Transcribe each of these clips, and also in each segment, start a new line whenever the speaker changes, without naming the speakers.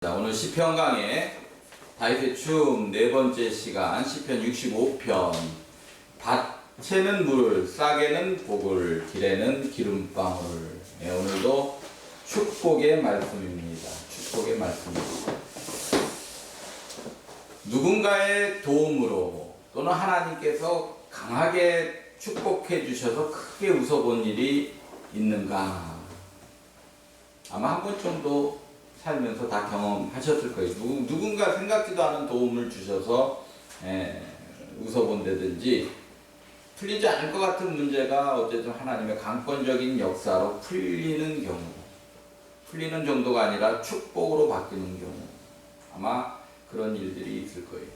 자, 오늘 시편 강의 다윗의 춤 네 번째 시간 시편 65편. 밭에는 물을, 싹에는 복을, 길에는 기름방울. 네, 오늘도 축복의 말씀입니다. 축복의 말씀입니다. 누군가의 도움으로 또는 하나님께서 강하게 축복해 주셔서 크게 웃어본 일이 있는가? 아마 한 번 정도 살면서 다 경험하셨을 거예요. 누군가 생각지도 않은 도움을 주셔서 웃어본다든지, 풀리지 않을 것 같은 문제가 어쨌든 하나님의 강권적인 역사로 풀리는 경우, 풀리는 정도가 아니라 축복으로 바뀌는 경우, 아마 그런 일들이 있을 거예요.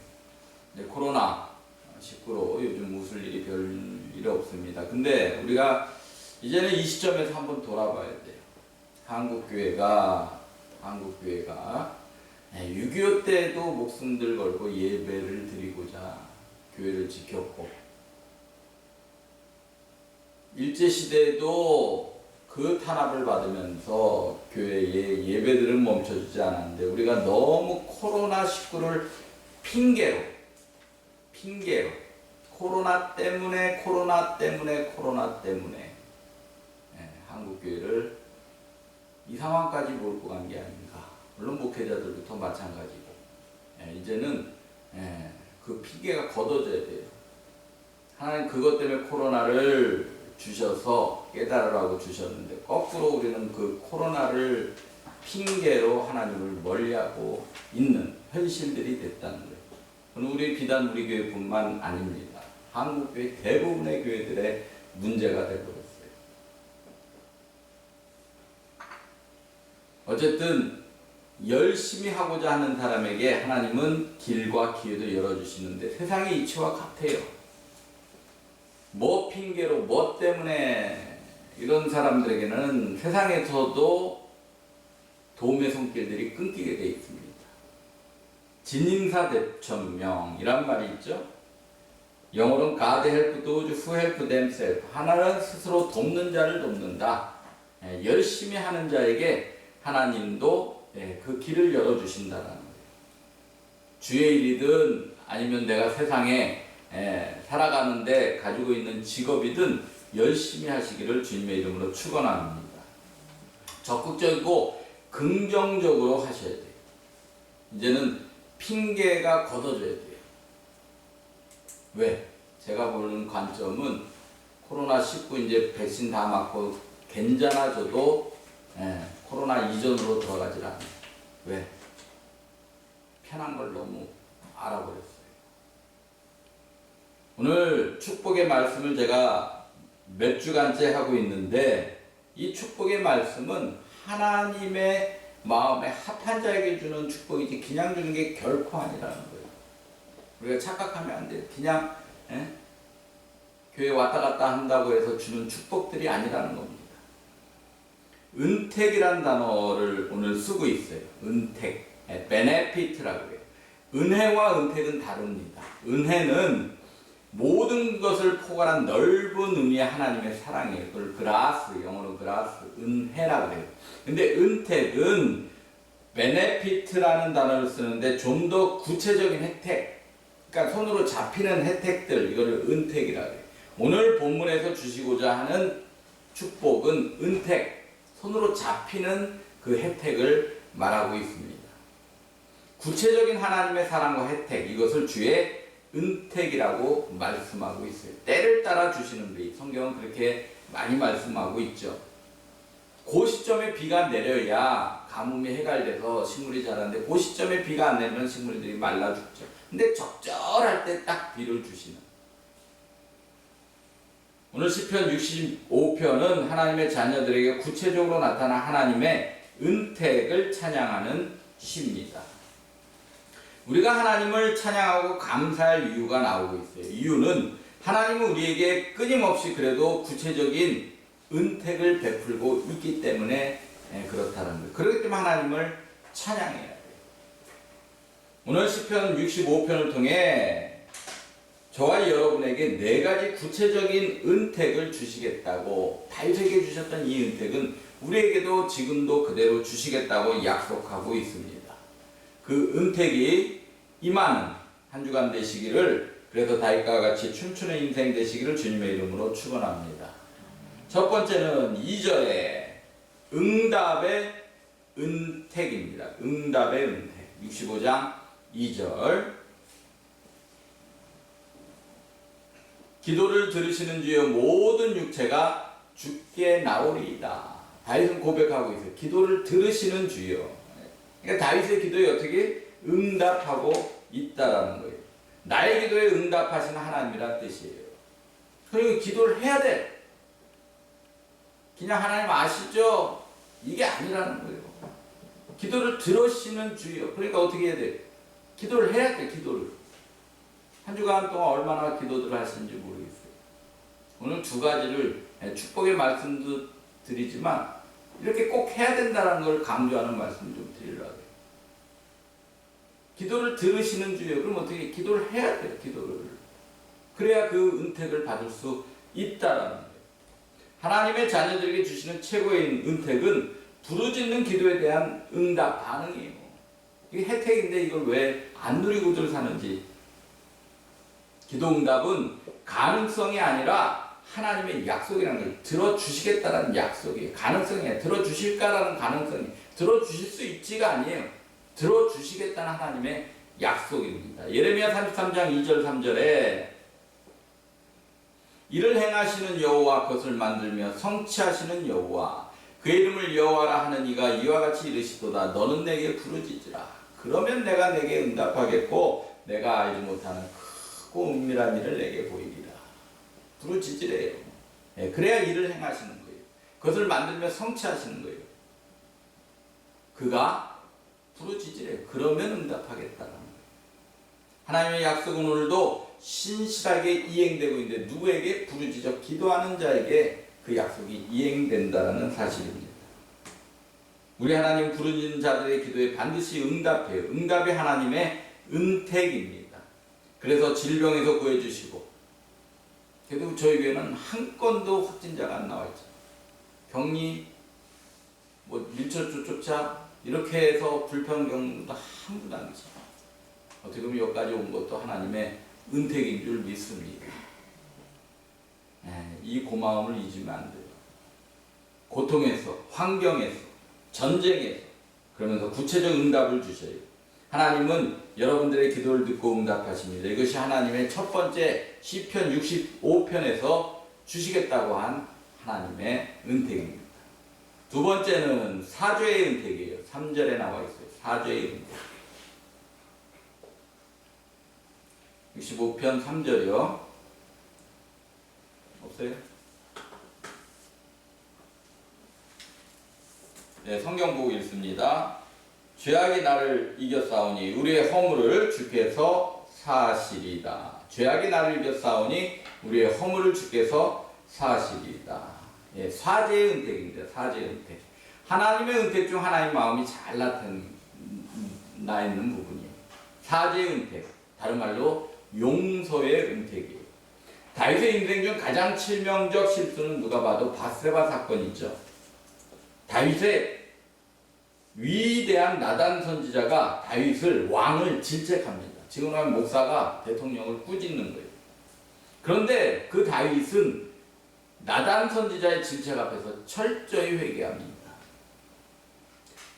코로나19로 요즘 웃을 일이 별 일 없습니다. 근데 우리가 이제는 이 시점에서 한번 돌아봐야 돼요. 한국교회가 6.25 때도 목숨들 걸고 예배를 드리고자 교회를 지켰고, 일제시대에도 그 탄압을 받으면서 교회의 예배들은 멈춰주지 않았는데, 우리가 너무 코로나19를 핑계로 코로나 때문에 한국교회를 이 상황까지 몰고 간 게 아닌가. 물론 목회자들부터 마찬가지고, 이제는 그 핑계가 걷어져야 돼요. 하나님 그것 때문에 코로나를 주셔서 깨달으라고 주셨는데, 거꾸로 우리는 그 코로나를 핑계로 하나님을 멀리하고 있는 현실들이 됐다는 거예요. 우리 비단 우리 교회뿐만 아닙니다. 한국교회 대부분의 교회들의 문제가 되어버렸어요. 어쨌든 열심히 하고자 하는 사람에게 하나님은 길과 기회도 열어주시는데, 세상의 이치와 같아요. 뭐 핑계로 뭐 때문에 이런 사람들에게는 세상에서도 도움의 손길들이 끊기게 되어 있습니다. 진인사대천명이란 말이 있죠. 영어로는 God help those who help themselves. 하나는 스스로 돕는 자를 돕는다. 열심히 하는 자에게 하나님도 그 길을 열어주신다는 거예요. 주의 일이든 아니면 내가 세상에 살아가는데 가지고 있는 직업이든 열심히 하시기를 주님의 이름으로 축원합니다. 적극적이고 긍정적으로 하셔야 돼요. 이제는 핑계가 걷어져야 돼요. 왜? 제가 보는 관점은 코로나19 이제 백신 다 맞고 괜찮아져도 코로나 이전으로 들어가질 않아요. 왜? 편한 걸 너무 알아버렸어요. 오늘 축복의 말씀을 제가 몇 주간째 하고 있는데, 이 축복의 말씀은 하나님의 마음에 합한 자에게 주는 축복이지 그냥 주는 게 결코 아니라는 거예요. 우리가 착각하면 안 돼요. 그냥 교회 왔다 갔다 한다고 해서 주는 축복들이 아니라는 겁니다. 은택이란 단어를 오늘 쓰고 있어요. 은택, benefit라고 해요. 은혜와 은택은 다릅니다. 은혜는 모든 것을 포괄한 넓은 의미의 하나님의 사랑이에요. 그걸 그라스, 영어로 그라스, 은혜라고 해요. 근데 은택은 benefit라는 단어를 쓰는데 좀 더 구체적인 혜택, 그러니까 손으로 잡히는 혜택들, 이거를 은택이라고 해요. 오늘 본문에서 주시고자 하는 축복은 은택, 손으로 잡히는 그 혜택을 말하고 있습니다. 구체적인 하나님의 사랑과 혜택, 이것을 주의 은택이라고 말씀하고 있어요. 때를 따라 주시는 비, 성경은 그렇게 많이 말씀하고 있죠. 그 시점에 비가 내려야 가뭄이 해갈돼서 식물이 자라는데, 그 시점에 비가 안 내리면 식물들이 말라 죽죠. 근데 적절할 때 딱 비를 주시는. 오늘 시편 65편은 하나님의 자녀들에게 구체적으로 나타난 하나님의 은택을 찬양하는 시입니다. 우리가 하나님을 찬양하고 감사할 이유가 나오고 있어요. 이유는 하나님은 우리에게 끊임없이 그래도 구체적인 은택을 베풀고 있기 때문에 그렇다는 거예요. 그렇기 때문에 하나님을 찬양해야 돼요. 오늘 시편 65편을 통해 저와 여러분에게 네 가지 구체적인 은택을 주시겠다고, 다윗에게 주셨던 이 은택은 우리에게도 지금도 그대로 주시겠다고 약속하고 있습니다. 그 은택이 임하는 한 주간 되시기를, 그래서 다윗과 같이 춤추는 인생 되시기를 주님의 이름으로 축원합니다. 첫 번째는 2절에 응답의 은택입니다. 응답의 은택. 65장 2절. 기도를 들으시는 주여 모든 육체가 주께 나오리이다. 다윗은 고백하고 있어요. 기도를 들으시는 주여. 그러니까 다윗의 기도에 어떻게 응답하고 있다라는 거예요. 나의 기도에 응답하시는 하나님이라는 뜻이에요. 그리고 기도를 해야 돼. 그냥 하나님 아시죠? 이게 아니라는 거예요. 기도를 들으시는 주여. 그러니까 어떻게 해야 돼? 기도를 해야 돼. 기도를. 한 주간 동안 얼마나 기도들을 하시는지 모르겠어요. 오늘 두 가지를 축복의 말씀도 드리지만 이렇게 꼭 해야 된다는 걸 강조하는 말씀 좀 드리려고 해요. 기도를 들으시는 주여. 그럼 어떻게 기도를 해야 돼요. 기도를. 그래야 그 은택을 받을 수 있다라는 거예요. 하나님의 자녀들에게 주시는 최고의 은택은 부르짖는 기도에 대한 응답 반응이에요. 이게 혜택인데 이걸 왜 안 누리고들 사는지. 기도 응답은 가능성이 아니라 하나님의 약속이라는 걸 들어주시겠다라는 약속이에요. 가능성이 아니라 들어주실까라는 가능성이. 들어주실 수 있지가 아니에요. 들어주시겠다는 하나님의 약속입니다. 예레미야 33장 2절 3절에 이를 행하시는 여호와 그것을 만들며 성취하시는 여호와 그의 이름을 여호와라 하는 이가 이와 같이 이르시도다. 너는 내게 부르짖으라. 그러면 내가 내게 응답하겠고 내가 알지 못하는 크고 은밀한 일을 내게 보이리라. 부르짖으래요. 네, 그래야 일을 행하시는 거예요. 그것을 만들며 성취하시는 거예요. 그가 부르짖으래요. 그러면 응답하겠다라는 거예요. 하나님의 약속은 오늘도 신실하게 이행되고 있는데 누구에게? 부르짖어 기도하는 자에게 그 약속이 이행된다는 사실입니다. 우리 하나님 부르짖는 자들의 기도에 반드시 응답해요. 응답이 하나님의 은택입니다. 그래서 질병에서 구해주시고, 그래도 저희 교회는 한 건도 확진자가 안 나와 있죠. 격리, 밀접촉자 이렇게 해서 불평 겪는 것도 한 분도 안 계시죠. 어떻게 보면 여기까지 온 것도 하나님의 은택인 줄 믿습니다. 이 고마움을 잊으면 안 돼요. 고통에서, 환경에서, 전쟁에서, 그러면서 구체적 응답을 주셔요. 하나님은 여러분들의 기도를 듣고 응답하십니다. 이것이 하나님의 첫 번째 시편 65편에서 주시겠다고 한 하나님의 은택입니다. 두 번째는 사죄의 은택이에요. 3절에 나와 있어요. 사죄의 은택. 65편 3절이요. 없어요? 네, 성경 보고 읽습니다. 죄악이 나를 이겼사오니 우리의 허물을 주께서 사하시리다. 죄악이 나를 이겼사오니 우리의 허물을 주께서 사하시리다. 예, 사죄의 은택입니다. 사죄의 은택. 하나님의 은택 중 하나님의 마음이 잘 나타나 있는 부분이에요. 사죄의 은택. 다른 말로 용서의 은택이에요. 다윗의 인생 중 가장 치명적 실수는 누가 봐도 밧세바 사건이죠. 다윗의 위대한 나단 선지자가 다윗을 왕을 질책합니다. 지금 하면 목사가 대통령을 꾸짖는 거예요. 그런데 그 다윗은 나단 선지자의 질책 앞에서 철저히 회개합니다.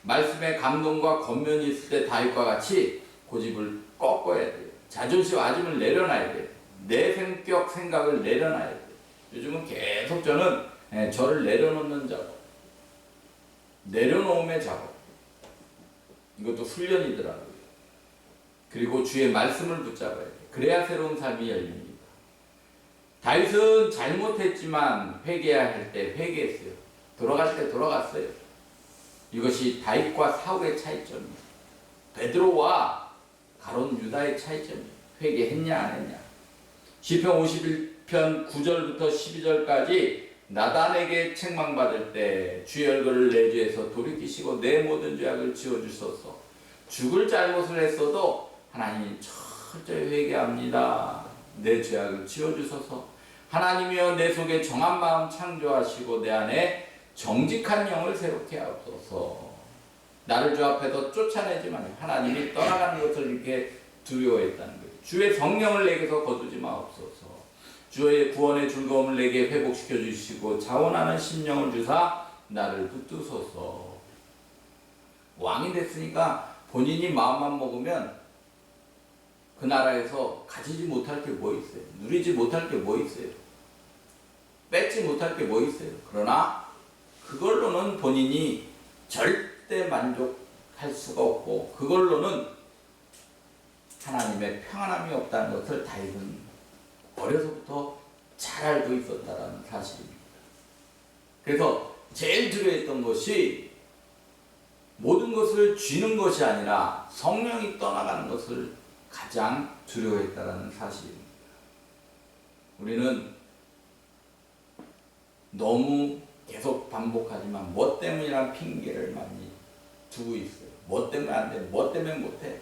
말씀에 감동과 권면이 있을 때 다윗과 같이 고집을 꺾어야 돼요. 자존심 아짐을 내려놔야 돼요. 내 성격 생각을 내려놔야 돼요. 요즘은 계속 저는 저를 내려놓는 작업, 내려놓음의 작업, 이것도 훈련이더라고요. 그리고 주의 말씀을 붙잡아야 돼요. 그래야 새로운 삶이 열립니다. 다윗은 잘못했지만 회개해야 할 때 회개했어요. 돌아갈 때 돌아갔어요. 이것이 다윗과 사울의 차이점입니다. 베드로와 가룟 유다의 차이점이에요. 회개했냐 안 했냐. 시편 51편 9절부터 12절까지 나단에게 책망받을 때 주의 얼굴을 내 죄에서 돌이키시고 내 모든 죄악을 지워주소서. 죽을 잘못을 했어도 하나님 철저히 회개합니다. 내 죄악을 지워주소서. 하나님이여 내 속에 정한 마음 창조하시고 내 안에 정직한 영을 새롭게 하옵소서. 나를 주 앞에서 쫓아내지 마요. 하나님이 떠나가는 것을 이렇게 두려워했다는 거예요. 주의 성령을 내게서 거두지 마옵소서. 주의 구원의 즐거움을 내게 회복시켜 주시고 자원하는 심령을 주사 나를 붙드소서. 왕이 됐으니까 본인이 마음만 먹으면 그 나라에서 가지지 못할 게 뭐 있어요? 누리지 못할 게 뭐 있어요? 뺏지 못할 게 뭐 있어요? 그러나 그걸로는 본인이 절대 만족할 수가 없고 그걸로는 하나님의 평안함이 없다는 것을 다윗은 어려서부터 잘 알고 있었다는 사실입니다. 그래서 제일 두려워했던 것이 모든 것을 쥐는 것이 아니라 성령이 떠나가는 것을 가장 두려워했다는 사실입니다. 우리는 너무 계속 반복하지만 뭐 때문이란 핑계를 많이 두고 있어요. 뭐 때문에 안 돼, 뭐 때문에 못해.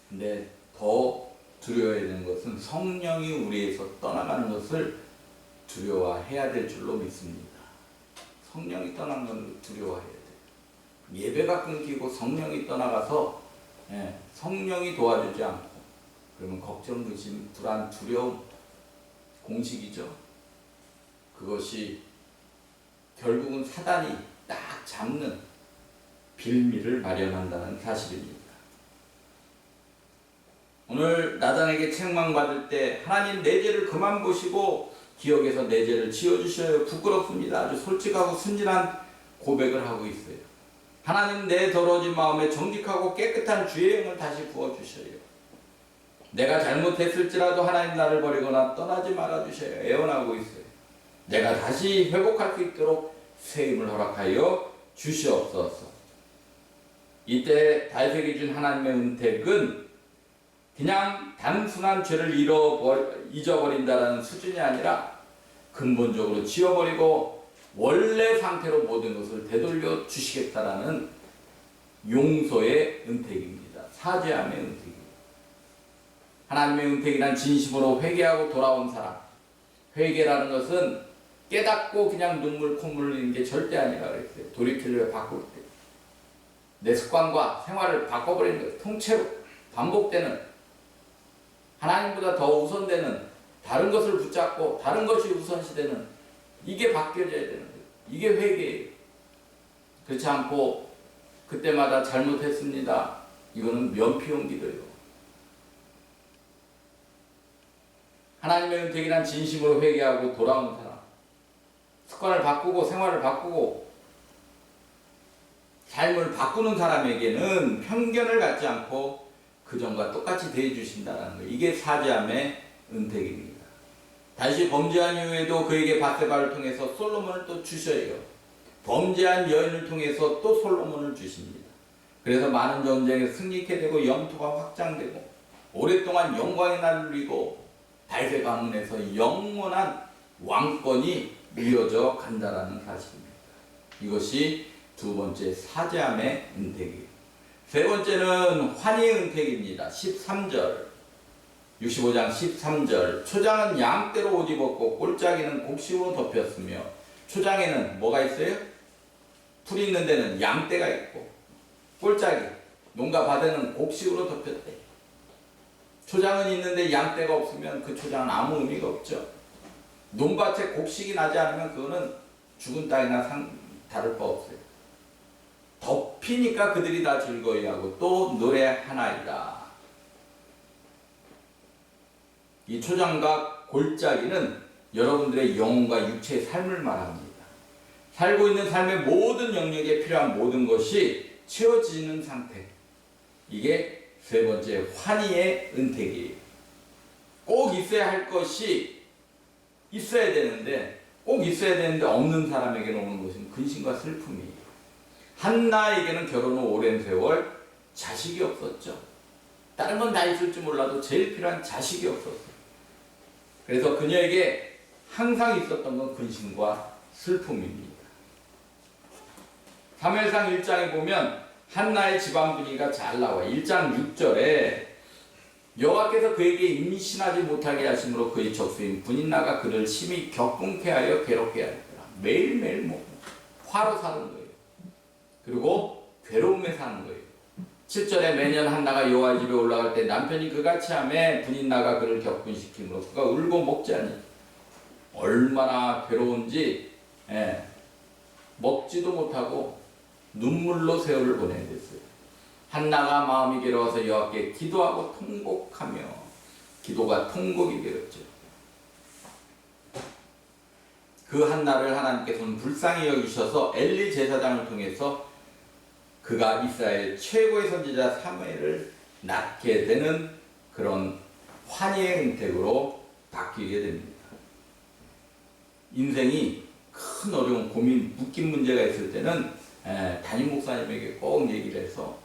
근데 더 두려워해야 되는 것은 성령이 우리에서 떠나가는 것을 두려워해야 될 줄로 믿습니다. 성령이 떠나는 걸 두려워해야 돼요. 예배가 끊기고 성령이 떠나가서 성령이 도와주지 않고 그러면 걱정, 의심, 불안, 두려움 공식이죠. 그것이 결국은 사단이 딱 잡는 빌미를 마련한다는 사실입니다. 오늘 나단에게 책망받을 때 하나님 내 죄를 그만 보시고 기억에서 내 죄를 지워주셔요. 부끄럽습니다. 아주 솔직하고 순진한 고백을 하고 있어요. 하나님 내 더러워진 마음에 정직하고 깨끗한 주의 영을 다시 부어주셔요. 내가 잘못했을지라도 하나님 나를 버리거나 떠나지 말아주셔요. 애원하고 있어요. 내가 다시 회복할 수 있도록 새 힘을 허락하여 주시옵소서. 이때 다윗에게 준 하나님의 은택은 그냥 단순한 죄를 잊어버린다는 수준이 아니라 근본적으로 지워버리고 원래 상태로 모든 것을 되돌려 주시겠다라는 용서의 은택입니다. 사죄함의 은택입니다. 하나님의 은택이란 진심으로 회개하고 돌아온 사람. 회개라는 것은 깨닫고 그냥 눈물 콧물 흘리는 게 절대 아니라 그랬어요. 돌이키려 바꿀 때. 내 습관과 생활을 바꿔버리는 것, 통째로 반복되는 하나님보다 더 우선되는 다른 것을 붙잡고 다른 것이 우선시되는 이게 바뀌어져야 되는 거예요. 이게 회개예요. 그렇지 않고 그때마다 잘못했습니다. 이거는 면피용 기도예요. 하나님의 은택이란 진심으로 회개하고 돌아오는 사람. 습관을 바꾸고 생활을 바꾸고 삶을 바꾸는 사람에게는 편견을 갖지 않고 그전과 똑같이 대해주신다는 거예요. 이게 사죄함의 은택입니다. 다시 범죄한 이후에도 그에게 밧세바를 통해서 솔로몬을 또 주셔요. 범죄한 여인을 통해서 또 솔로몬을 주십니다. 그래서 많은 전쟁에 승리케 되고 영토가 확장되고 오랫동안 영광의 날을 누리고 다윗의 가문에서 영원한 왕권이 이어져 간다라는 사실입니다. 이것이 두 번째 사죄함의 은택이에요. 세 번째는 환희의 은택입니다. 13절 65장 13절 초장은 양떼로 옷 입었고 꼴짜기는 곡식으로 덮였으며 초장에는 뭐가 있어요? 풀이 있는 데는 양떼가 있고 꼴짜기 농가 바다는 곡식으로 덮였대. 초장은 있는데 양떼가 없으면 그 초장은 아무 의미가 없죠. 논밭에 곡식이 나지 않으면 그거는 죽은 땅이나 다를 바 없어요. 덮이니까 그들이 다 즐거워하고 또 노래하나이다. 이 초장과 골짜기는 여러분들의 영혼과 육체의 삶을 말합니다. 살고 있는 삶의 모든 영역에 필요한 모든 것이 채워지는 상태. 이게 세 번째 환희의 은택이에요. 꼭 있어야 할 것이 있어야 되는데 꼭 있어야 되는데 없는 사람에게는 오는 것은 근심과 슬픔이에요. 한나에게는 결혼 후 오랜 세월 자식이 없었죠. 다른 건 다 있을지 몰라도 제일 필요한 자식이 없었어요. 그래서 그녀에게 항상 있었던 건 근심과 슬픔입니다. 사무엘상 1장에 보면 한나의 집안 분위기가 잘 나와. 1장 6절에 여호와께서 그에게 임신하지 못하게 하심으로 그의 적수인 분인나가 그를 심히 격분케 하여 괴롭게 하였더라. 매일매일 화로 사는 거예요. 그리고 괴로움에 사는 거예요. 7절에 매년 한나가 여호와의 집에 올라갈 때 남편이 그같이 하매 분인나가 그를 격분시키므로 그가 울고 먹지 아니. 얼마나 괴로운지 먹지도 못하고 눈물로 세월을 보내야 됐어요. 한나가 마음이 괴로워서 여호와께 기도하고 통곡하며 기도가 통곡이 되었죠. 그 한나를 하나님께서는 불쌍히 여기셔서 엘리 제사장을 통해서 그가 이스라엘 최고의 선지자 사무엘을 낳게 되는 그런 환희의 은택으로 바뀌게 됩니다. 인생이 큰 어려운 고민, 묶인 문제가 있을 때는 담임 목사님에게 꼭 얘기를 해서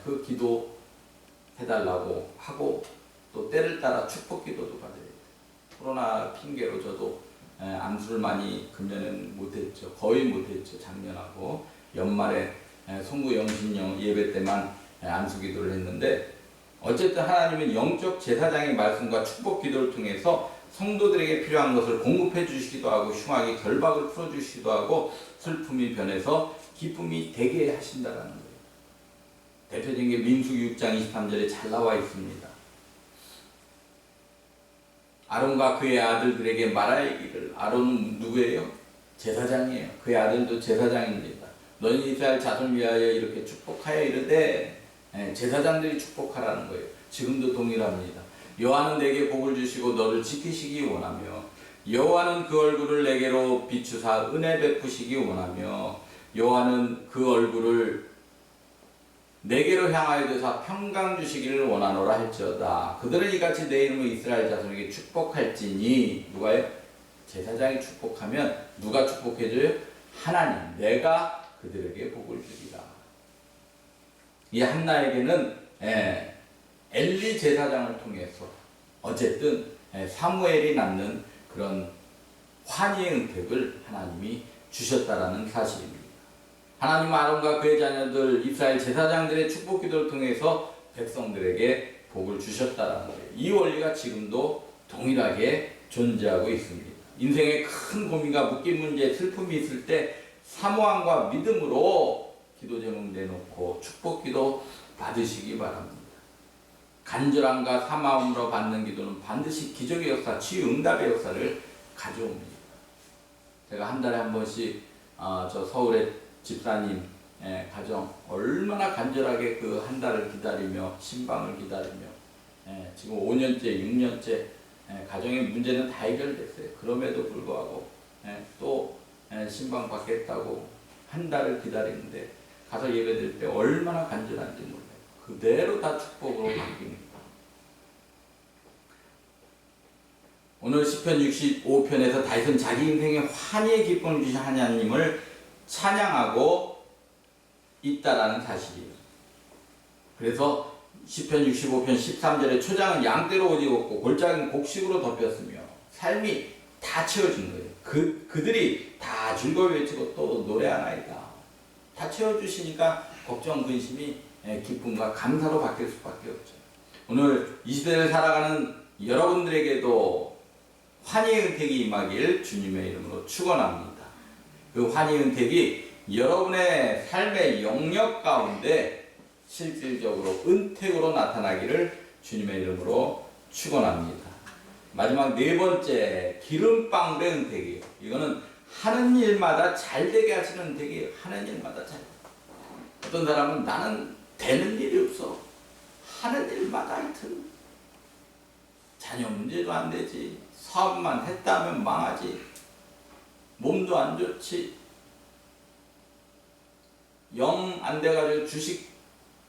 그 기도 해달라고 하고 또 때를 따라 축복 기도도 받아야 돼요. 코로나 핑계로 저도 안수를 많이 금년에는 못했죠. 거의 못했죠. 작년하고 연말에 송구 영신령 예배 때만 안수 기도를 했는데 어쨌든 하나님은 영적 제사장의 말씀과 축복 기도를 통해서 성도들에게 필요한 것을 공급해 주시기도 하고 흉악의 결박을 풀어 주시기도 하고 슬픔이 변해서 기쁨이 되게 하신다는 거예요. 대표적인 게 민수기 6장 23절에 잘 나와 있습니다. 아론과 그의 아들들에게 말하기를. 아론은 누구예요? 제사장이에요. 그의 아들도 제사장입니다. 너희 이스라엘 자손 위하여 이렇게 축복하여 이르되 제사장들이 축복하라는 거예요. 지금도 동일합니다. 여호와는 내게 복을 주시고 너를 지키시기 원하며 여호와는 그 얼굴을 내게로 비추사 은혜 베푸시기 원하며 여호와는 그 얼굴을 내게로 향하여 되사 평강 주시기를 원하노라 할지어다. 그들은 이같이 내 이름을 이스라엘 자손에게 축복할지니. 누가요? 제사장이 축복하면 누가 축복해줘요? 하나님, 내가 그들에게 복을 주리라. 이 한나에게는 엘리 제사장을 통해서 어쨌든 사무엘이 낳는 그런 환희의 은택을 하나님이 주셨다라는 사실입니다. 하나님은 아론과 그의 자녀들 이스라엘 제사장들의 축복 기도를 통해서 백성들에게 복을 주셨다라는 거예요. 이 원리가 지금도 동일하게 존재하고 있습니다. 인생에 큰 고민과 묶인 문제, 슬픔이 있을 때 사모함과 믿음으로 기도 제목 내놓고 축복 기도 받으시기 바랍니다. 간절함과 사모함으로 받는 기도는 반드시 기적의 역사, 치유 응답의 역사를 가져옵니다. 제가 한 달에 한 번씩 저 서울의 집사님 가정 얼마나 간절하게 그 한 달을 기다리며 신방을 기다리며 지금 5년째 6년째 가정의 문제는 다 해결됐어요. 그럼에도 불구하고 또 신방 받겠다고 한 달을 기다리는데 가서 예배드릴 때 얼마나 간절한지 몰라요. 그대로 다 축복으로 바뀝니다. 오늘 시편 65편에서 다윗은 자기 인생에 환희의 기쁨을 주신 하나님을 찬양하고 있다라는 사실이에요. 그래서 시편 65편 13절에 초장은 양떼로 옷 입었고 골짜기는 곡식으로 덮였으며 삶이 다 채워진 거예요. 그들이 다 즐거이 외치고 또 노래하나이다. 다 채워주시니까 걱정, 근심이 기쁨과 감사로 바뀔 수밖에 없죠. 오늘 이 시대를 살아가는 여러분들에게도 환희의 은택이 임하길 주님의 이름으로 축원합니다. 그 환희의 은택이 여러분의 삶의 영역 가운데 실질적으로 은택으로 나타나기를 주님의 이름으로 축원합니다. 마지막 네 번째, 기름방울의 은택이에요. 이거는 하는 일마다 잘 되게 하시는 은택이에요. 하는 일마다 잘. 어떤 사람은 나는 되는 일이 없어. 하는 일마다 하여튼 자녀 문제도 안 되지. 사업만 했다면 망하지. 몸도 안 좋지. 영 안 돼가지고 주식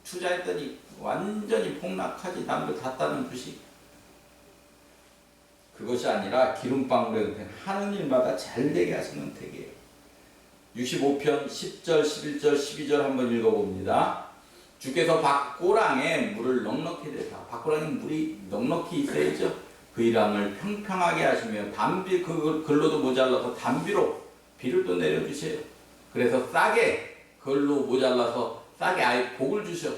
투자했더니 완전히 폭락하지. 남들 다 따는 주식. 그것이 아니라 기름방울의 은택, 하는 일마다 잘되게 하시는 은택이에요. 65편 10절, 11절, 12절 한번 읽어봅니다. 주께서 밭고랑에 물을 넉넉히 대사, 밭고랑에 물이 넉넉히 있어야죠. 그 일함을 평평하게 하시며 담비 그걸로도 모자라서 담비로 비를 또 내려주세요. 그래서 싸게 그걸로 모자라서 싸게 아예 복을 주셔.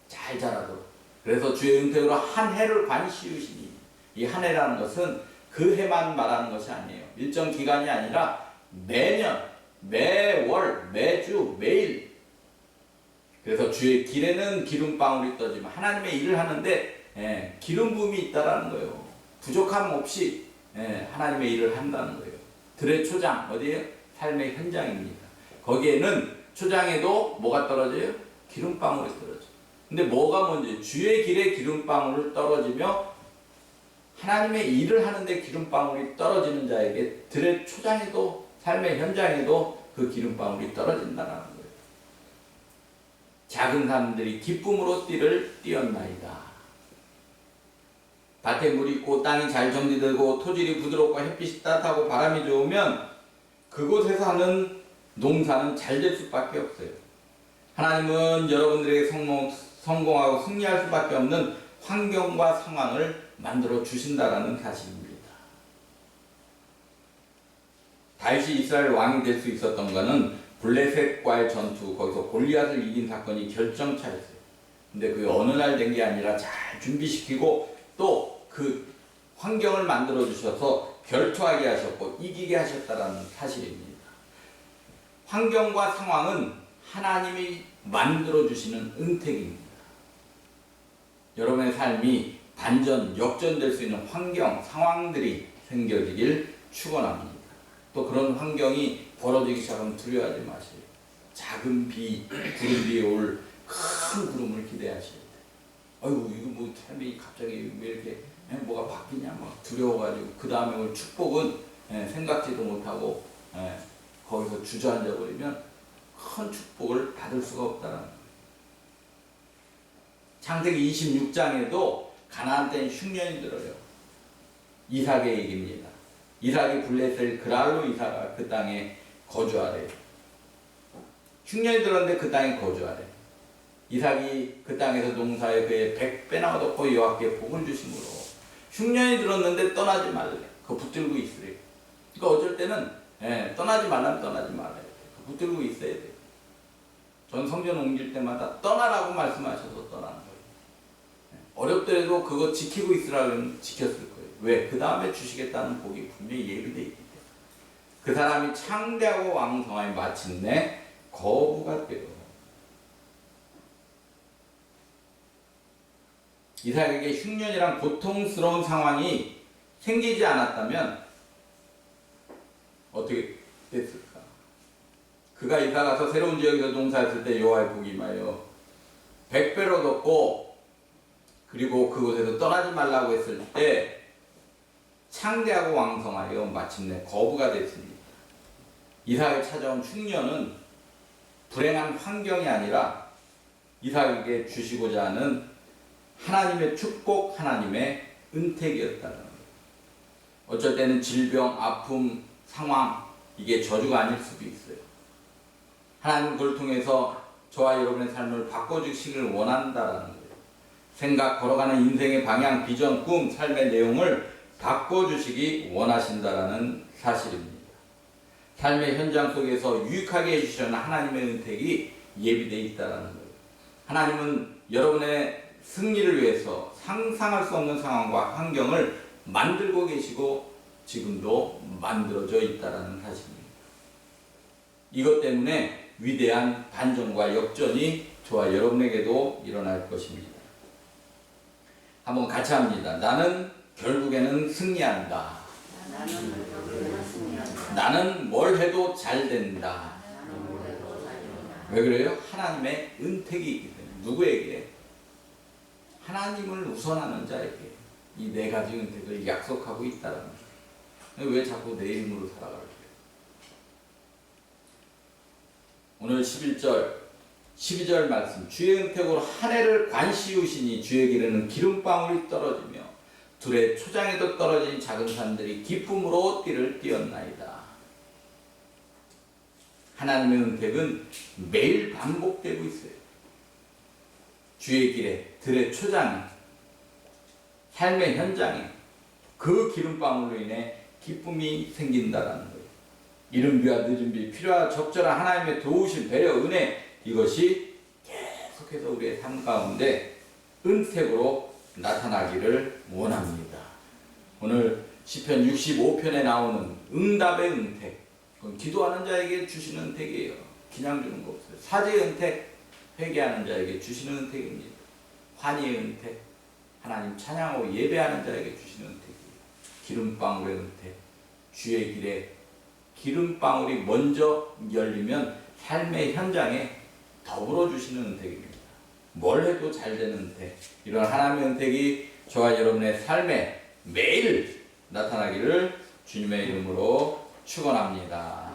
잘 자라도록. 그래서 주의 은택으로 한 해를 관시우시니, 이 한 해라는 것은 그 해만 말하는 것이 아니에요. 일정 기간이 아니라 매년, 매월, 매주, 매일 그래서 주의 길에는 기름방울이 떠지면 하나님의 일을 하는데 기름 부음이 있다라는 거예요. 부족함 없이 하나님의 일을 한다는 거예요. 들의 초장 어디에요? 삶의 현장입니다. 거기에는 초장에도 뭐가 떨어져요? 기름방울이 떨어져요. 근데 뭐가 먼저 주의 길에 기름방울을 떨어지며 하나님의 일을 하는데 기름방울이 떨어지는 자에게 들의 초장에도 삶의 현장에도 그 기름방울이 떨어진다는 거예요. 작은 사람들이 기쁨으로 띠를 띄었나이다. 밭에 물이 있고 땅이 잘 정리되고 토질이 부드럽고 햇빛이 따뜻하고 바람이 좋으면 그곳에서 하는 농사는 잘 될 수밖에 없어요. 하나님은 여러분들에게 성공하고 승리할 수밖에 없는 환경과 상황을 만들어 주신다라는 사실입니다. 다윗이 이스라엘 왕이 될 수 있었던 것은 블레셋과의 전투, 거기서 골리앗을 이긴 사건이 결정차였어요. 근데 그게 어느 날 된 게 아니라 잘 준비시키고 또 그 환경을 만들어 주셔서 결투하게 하셨고 이기게 하셨다는 사실입니다. 환경과 상황은 하나님이 만들어 주시는 은택입니다. 여러분의 삶이 반전, 역전될 수 있는 환경, 상황들이 생겨지길 축원합니다. 또 그런 환경이 벌어지기 시작하면 두려워하지 마세요. 작은 비, 구름 위에 올 큰 구름을 기대하셔야 돼요. 아이고 이거 뭐 삶이 갑자기 왜 이렇게 뭐가 바뀌냐 막 두려워가지고 그 다음에 올 축복은 생각지도 못하고 거기서 주저앉아 버리면 큰 축복을 받을 수가 없다는 거예요. 창세기 26장에도 가나안 때는 흉년이 들어요. 이삭의 얘기입니다. 이삭이 블레셋 그랄로 이삭아 그 땅에 거주하래. 흉년이 들었는데 그 땅에 거주하래. 이삭이 그 땅에서 농사에 그의 100배나 얻었고 여호와께 복을 주심으로 흉년이 들었는데 떠나지 말래. 그거 붙들고 있으래. 그러니까 어쩔 때는 떠나지 말라면 떠나지 말아야 돼. 붙들고 있어야 돼. 전 성전 옮길 때마다 떠나라고 말씀하셔서 떠나는 거예요. 어렵더라도 그거 지키고 있으라면 지켰을 거예요. 왜? 그 다음에 주시겠다는 복이 분명히 예비되어 있기 때문에. 그 사람이 창대하고 왕성하여 마침내 거부가 되어 이삭에게 흉년이란 고통스러운 상황이 생기지 않았다면 어떻게 됐을까? 그가 이사 가서 새로운 지역에서 농사했을 때 여호와의 복이 임하여 100배로 얻었고 그리고 그곳에서 떠나지 말라고 했을 때 창대하고 왕성하여 마침내 거부가 됐습니다. 이삭을 찾아온 흉년은 불행한 환경이 아니라 이삭에게 주시고자 하는 하나님의 축복, 하나님의 은택이었다는 거예요. 어쩔 때는 질병, 아픔, 상황, 이게 저주가 아닐 수도 있어요. 하나님은 그걸 통해서 저와 여러분의 삶을 바꿔주시기를 원한다라는 거예요. 생각, 걸어가는 인생의 방향, 비전, 꿈, 삶의 내용을 바꿔주시기 원하신다라는 사실입니다. 삶의 현장 속에서 유익하게 해주시는 하나님의 은택이 예비되어 있다는 거예요. 하나님은 여러분의 승리를 위해서 상상할 수 없는 상황과 환경을 만들고 계시고 지금도 만들어져 있다는 사실입니다. 이것 때문에 위대한 반전과 역전이 저와 여러분에게도 일어날 것입니다. 한번 같이 합니다. 나는 결국에는 승리한다. 나는 뭘 해도 잘 된다. 왜 그래요? 하나님의 은택이 있기 때문에. 누구에게? 하나님을 우선하는 자에게 이 네 가지 은택을 약속하고 있다는 거예요. 왜 자꾸 내 이름으로 살아가려고 해요? 오늘 11절, 12절 말씀. 주의 은택으로 한 해를 관시우시니 주의 길에는 기름방울이 떨어지며 둘의 초장에도 떨어진 작은 산들이 기쁨으로 띠를 띄었나이다. 하나님의 은택은 매일 반복되고 있어요. 주의 길에, 들의 초장에, 삶의 현장에 그 기름방울로 인해 기쁨이 생긴다라는 거예요. 이른 비와 늦은 비, 필요와 적절한 하나님의 도우심, 배려, 은혜, 이것이 계속해서 우리의 삶 가운데 은택으로 나타나기를 원합니다. 오늘 시편 65편에 나오는 응답의 은택, 그건 기도하는 자에게 주시는 은택이에요. 그냥 주는 거 없어요. 사제의 은택, 회개하는 자에게 주시는 은택입니다. 환희의 은택, 하나님 찬양하고 예배하는 자에게 주시는 은택이에요. 기름방울의 은택, 주의 길에 기름방울이 먼저 열리면 삶의 현장에 더불어 주시는 은택입니다. 뭘 해도 잘 되는 은택, 이런 하나님의 은택이 저와 여러분의 삶에 매일 나타나기를 주님의 이름으로 축원합니다.